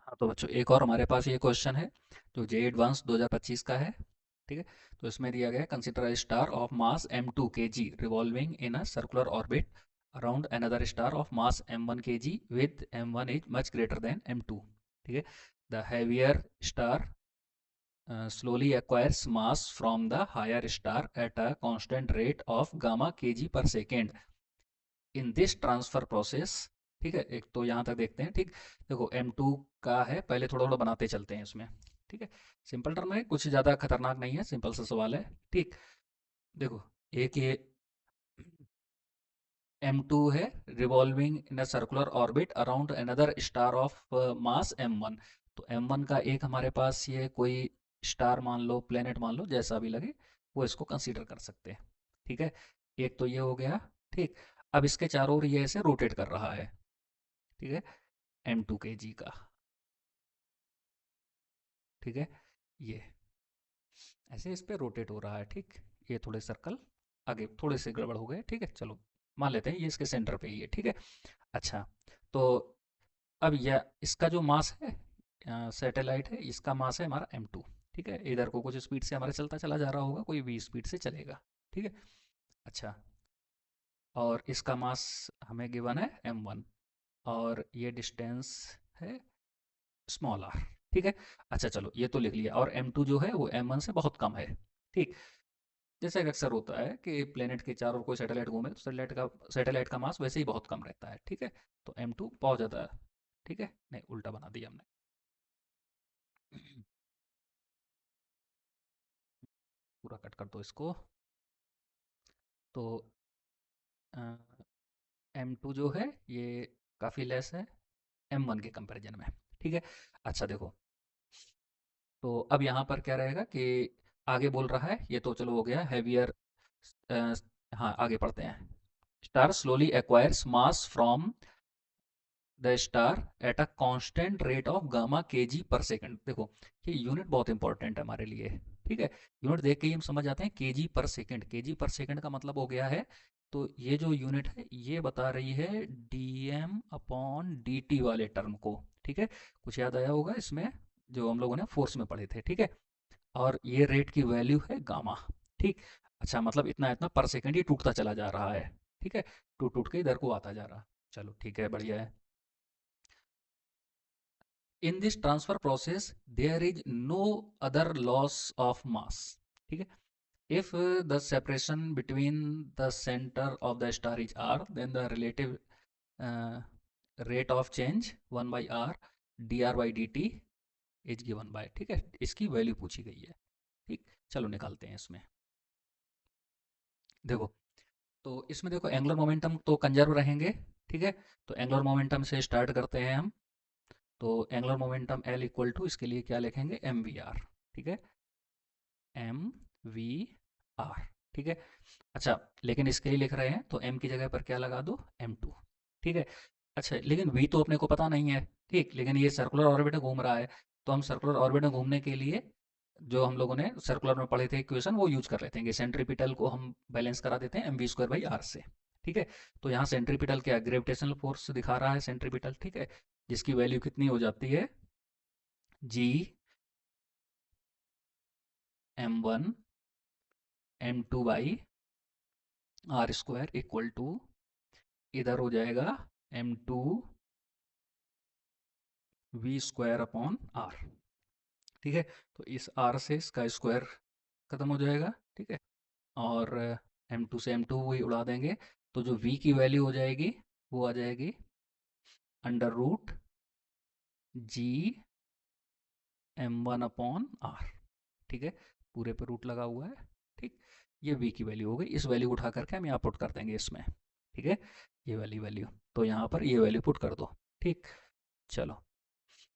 हाँ तो बच्चों एक और हमारे पास ये क्वेश्चन है जो जे एडवांस 2025 का है। ठीक है। तो इसमें दिया गया है consider a star of mass m2 kg revolving in a circular orbit around another star of mass m1 kg with m1 is much greater than m2। ठीक है। The heavier star slowly acquires mass from the higher star at a constant rate of gamma kg per second in this transfer process. ठीक है, एक तो यहाँ तक देखते हैं। ठीक, देखो M2 का है, पहले थोड़ा थोड़ा बनाते चलते हैं इसमें। ठीक है, सिंपल टर्म है, कुछ ज़्यादा खतरनाक नहीं है, सिंपल सा सवाल है। ठीक, देखो एक ये M2 है revolving in a circular orbit around another star of mass M1। तो M1 का एक हमारे पास ये कोई स्टार मान लो, प्लेनेट मान लो, जैसा भी लगे वो इसको कंसीडर कर सकते हैं। ठीक है, एक तो ये हो गया। ठीक, अब इसके चारों ओर ये ऐसे रोटेट कर रहा है। ठीक है, M2 kg का। ठीक है, ये ऐसे इस पे रोटेट हो रहा है। ठीक, ये थोड़े सर्कल आगे थोड़े से गड़बड़ हो गए। ठीक है, चलो मान लेते हैं ये इसके सेंटर पे ही है। ठीक है, अच्छा, तो अब यह इसका जो मास है, सैटेलाइट है, इसका मास है हमारा M2। ठीक है, इधर को कुछ स्पीड से हमारे चलता चला जा रहा होगा, कोई v स्पीड से चलेगा। ठीक है, अच्छा, और इसका मास हमें गिवन है M1 और ये डिस्टेंस है स्मॉल आर। ठीक है, अच्छा चलो ये तो लिख लिया। और M2 जो है वो M1 से बहुत कम है। ठीक, जैसा कि अक्सर होता है कि प्लेनेट के चारों ओर कोई सैटेलाइट घूमे तो सैटेलाइट का मास वैसे ही बहुत कम रहता है। ठीक है, तो M2 बहुत ज़्यादा है। ठीक है, नहीं उल्टा बना दिया हमने। पूरा कट कर दो इसको। तो M2 जो है ये काफ़ी लेस है M1 के कंपैरिजन में। ठीक है, अच्छा देखो, तो अब यहाँ पर क्या रहेगा कि आगे बोल रहा है, ये तो चलो हो गया हैवियर। हाँ आगे पढ़ते हैं। Star slowly acquires mass from the star at a constant rate of gamma KG पर सेकंड। देखो ये यूनिट बहुत इंपॉर्टेंट है हमारे लिए। ठीक है, यूनिट देख के ही हम समझ जाते हैं केजी पर सेकंड। केजी पर सेकंड का मतलब हो गया है, तो ये जो यूनिट है ये बता रही है डीएम अपॉन डी वाले टर्म को। ठीक है, कुछ याद आया होगा इसमें जो हम लोगों ने फोर्स में पढ़े थे। ठीक है, और ये रेट की वैल्यू है गामा। ठीक, अच्छा मतलब इतना इतना पर सेकंड ये टूटता चला जा रहा है। ठीक है, टूट टूट के इधर को आता जा रहा। चलो ठीक है, बढ़िया है। In this transfer process, there is no other loss of mass. ठीक है, if the separation between the center of the star is r, then the relative uh, rate of change 1 by r dr by dt is given by। ठीक है, इसकी value पूछी गई है। ठीक, चलो निकालते हैं इसमें। देखो, तो इसमें देखो एंगुलर मोमेंटम तो कंजर्व रहेंगे। ठीक है, तो एंगुलर मोमेंटम से स्टार्ट करते हैं हम। तो angular momentum L equal to इसके लिए क्या लिखेंगे, एम वी आर। ठीक है, एम वी आर। ठीक है, अच्छा लेकिन इसके लिए लिख रहे हैं तो m की जगह पर क्या लगा दो, M2। ठीक है, अच्छा लेकिन v तो अपने को पता नहीं है। ठीक, लेकिन ये सर्कुलर ऑर्बिट में घूम रहा है, तो हम सर्कुलर ऑर्बिट में घूमने के लिए जो हम लोगों ने सर्कुलर में पढ़े थे इक्वेशन वो यूज कर लेते हैं। सेंट्रीपिटल को हम बैलेंस करा देते हैं mv² by r से। ठीक है, तो यहाँ सेंट्रीपिटल क्या ग्रेविटेशनल फोर्स दिखा रहा है सेंट्रीपिटल। ठीक है, जिसकी वैल्यू कितनी हो जाती है, जी M1 M2/r² इक्वल टू इधर हो जाएगा M2 v² अपॉन r। ठीक है, तो इस r से इसका स्क्वायर खत्म हो जाएगा। ठीक है, और M2 से M2 वही उड़ा देंगे, तो जो v की वैल्यू हो जाएगी वो आ जाएगी √g M1/r। ठीक है, पूरे पे रूट लगा हुआ है। ठीक, ये v की वैल्यू हो गई। इस वैल्यू को उठा करके हम यहाँ पुट कर देंगे इसमें। ठीक है, ये वाली वैल्यू, तो यहाँ पर ये वैल्यू पुट कर दो। ठीक, चलो,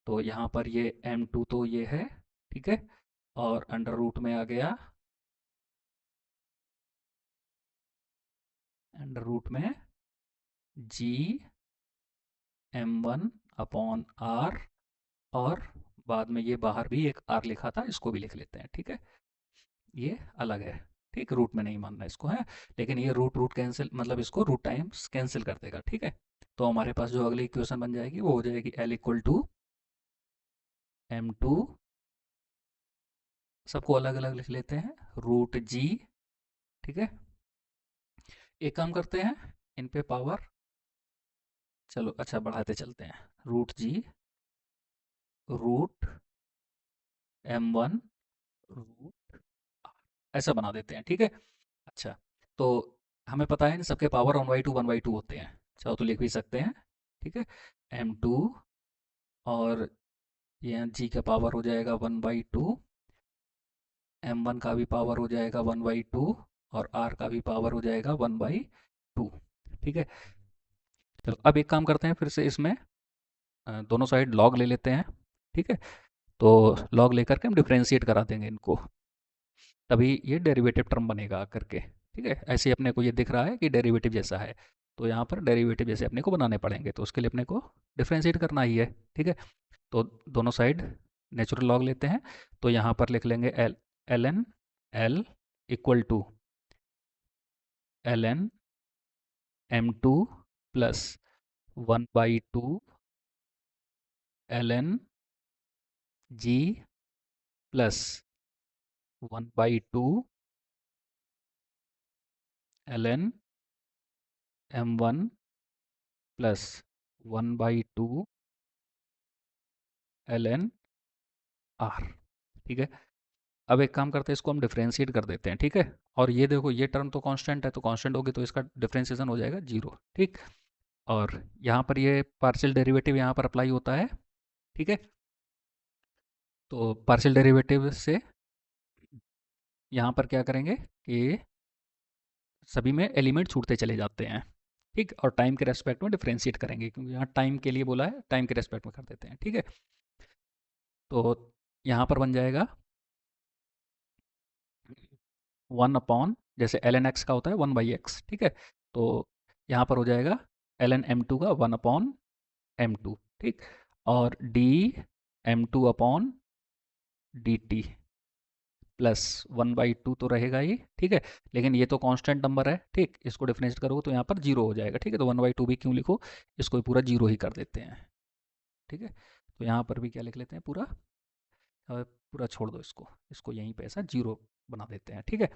तो यहाँ पर ये M2 तो ये है। ठीक है, और अंडर रूट में आ गया, अंडर रूट में जी M1/r, और बाद में ये बाहर भी एक r लिखा था, इसको भी लिख लेते हैं। ठीक है, ये अलग है। ठीक, रूट में नहीं मानना इसको है, लेकिन ये रूट रूट कैंसिल, मतलब इसको रूट टाइम्स कैंसिल कर देगा। ठीक है, तो हमारे पास जो अगली इक्वेशन बन जाएगी वो हो जाएगी L इक्वल टू m2, सबको अलग अलग लिख लेते हैं, रूट जी। ठीक है, एक काम करते हैं, इन पे पावर, चलो अच्छा बढ़ाते चलते हैं, रूट जी, रूट m1, रूट, ऐसा बना देते हैं। ठीक है, अच्छा, तो हमें पता है इन सबके पावर 1/2 होते हैं, चाहो तो लिख भी सकते हैं। ठीक है, m2, और ये जी का पावर हो जाएगा 1/2, m1 का भी पावर हो जाएगा 1/2, और r का भी पावर हो जाएगा 1/2। ठीक है, चलो अब एक काम करते हैं, फिर से इसमें दोनों साइड लॉग ले लेते हैं। ठीक है, तो लॉग लेकर के हम डिफरेंशिएट करा देंगे इनको, तभी ये डेरिवेटिव टर्म बनेगा करके। ठीक है, ऐसे ही अपने को ये दिख रहा है कि डेरिवेटिव जैसा है, तो यहाँ पर डेरिवेटिव जैसे अपने को बनाने पड़ेंगे, तो उसके लिए अपने को डिफरेंशिएट करना ही है। ठीक है, तो दोनों साइड नेचुरल लॉग लेते हैं, तो यहाँ पर लिख लेंगे L N L equal to L N m2 plus 1/2 ln G plus 1/2 ln m1 plus 1/2 ln r। ठीक है, अब एक काम करते हैं, इसको हम डिफरेंशिएट कर देते हैं। ठीक है, और ये देखो, ये टर्म तो कांस्टेंट है, तो कांस्टेंट होगी तो इसका डिफरेंशिएशन हो जाएगा जीरो। ठीक, और यहाँ पर ये पार्शियल डेरिवेटिव यहाँ पर अप्लाई होता है। ठीक है, तो पार्शियल डेरिवेटिव से यहाँ पर क्या करेंगे कि सभी में एलिमेंट छूटते चले जाते हैं। ठीक, और टाइम के रेस्पेक्ट में डिफरेंशिएट करेंगे, क्योंकि यहाँ टाइम के लिए बोला है, टाइम के रेस्पेक्ट में कर देते हैं। ठीक है, तो यहाँ पर बन जाएगा 1 अपॉन, जैसे एल एन एक्स का होता है 1/x। ठीक है, तो यहाँ पर हो जाएगा एल एन m2 का 1/m2। ठीक, और D m2 upon D T plus 1/2 तो रहेगा ही। ठीक है, लेकिन ये तो कांस्टेंट नंबर है। ठीक, इसको डिफरेंशिएट करोगे तो यहाँ पर जीरो हो जाएगा। ठीक है, तो 1/2 भी क्यों लिखो, इसको भी पूरा जीरो ही कर देते हैं। ठीक है, तो यहाँ पर भी क्या लिख लेते हैं, पूरा पूरा छोड़ दो इसको, इसको यहीं पे ऐसा जीरो बना देते हैं। ठीक है,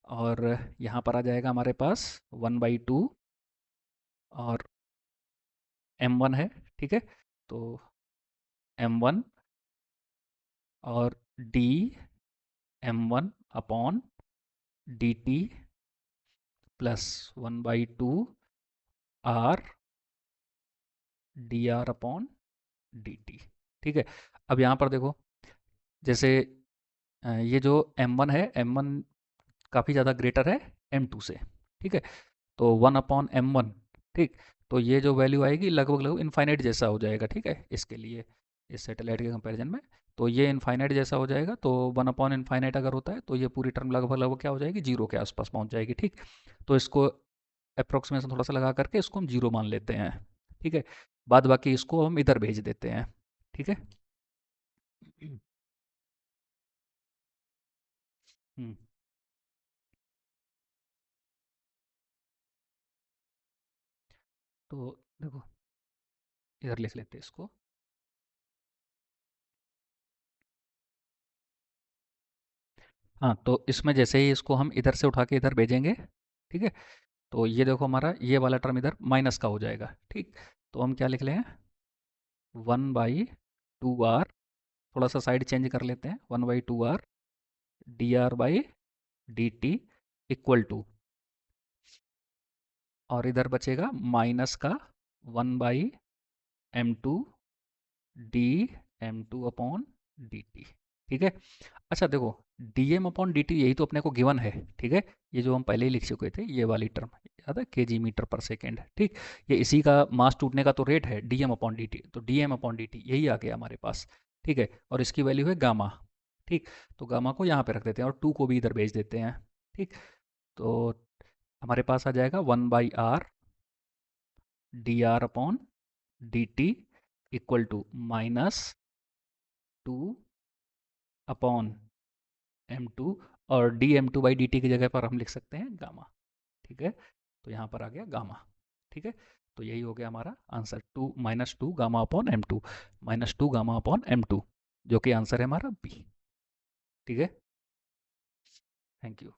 और यहाँ पर आ जाएगा हमारे पास 1/2, और m1 है। ठीक है, तो m1 और D m1 upon D T plus 1/2 R D R upon D T. ठीक है, अब यहाँ पर देखो, जैसे ये जो m1 है, m1 काफ़ी ज़्यादा ग्रेटर है m2 से। ठीक है, तो 1/m1। ठीक, तो ये जो वैल्यू आएगी लगभग लगभग इनफाइनाइट जैसा हो जाएगा। ठीक है, इसके लिए, इस सैटेलाइट के कंपैरिजन में, तो ये इनफाइनाइट जैसा हो जाएगा, तो 1/इनफाइनाइट अगर होता है तो ये पूरी टर्म लगभग लगभग क्या हो जाएगी, जीरो के आसपास पहुंच जाएगी। ठीक, तो इसको अप्रोक्सीमेशन थोड़ा सा लगा करके इसको हम जीरो मान लेते हैं। ठीक है, बाद बाकी इसको हम इधर भेज देते हैं। ठीक है, हम्म, तो देखो, इधर लिख लेते हैं इसको। हाँ, तो इसमें जैसे ही इसको हम इधर से उठा के इधर भेजेंगे, ठीक है, तो ये देखो हमारा ये वाला टर्म इधर माइनस का हो जाएगा। ठीक, तो हम क्या लिख लें, 1/2 आर, थोड़ा सा साइड चेंज कर लेते हैं, 1/2 R D R by D T equal to, और इधर बचेगा माइनस का 1/m2 D m2 upon D T. ठीक है, अच्छा देखो, D M upon D T यही तो अपने को गिवन है। ठीक है, ये जो हम पहले ही लिख चुके थे, ये वाली टर्म याद है, के जी मीटर पर सेकेंड। ठीक, ये इसी का मास टूटने का तो रेट है, D M upon D T, तो D M upon D T यही आ गया हमारे पास। ठीक है, और इसकी वैल्यू है गामा। ठीक, तो गामा को यहाँ पे रख देते हैं, और टू को भी इधर भेज देते हैं। ठीक, तो हमारे पास आ जाएगा 1/r D R upon D T equal to -2 upon m2, और dm2/dt की जगह पर हम लिख सकते हैं गामा। ठीक है, तो यहाँ पर आ गया गामा। ठीक है, तो यही हो गया हमारा answer, -2 gamma upon m2, -2 gamma upon m2। जो कि आंसर है हमारा बी। ठीक है। Thank you.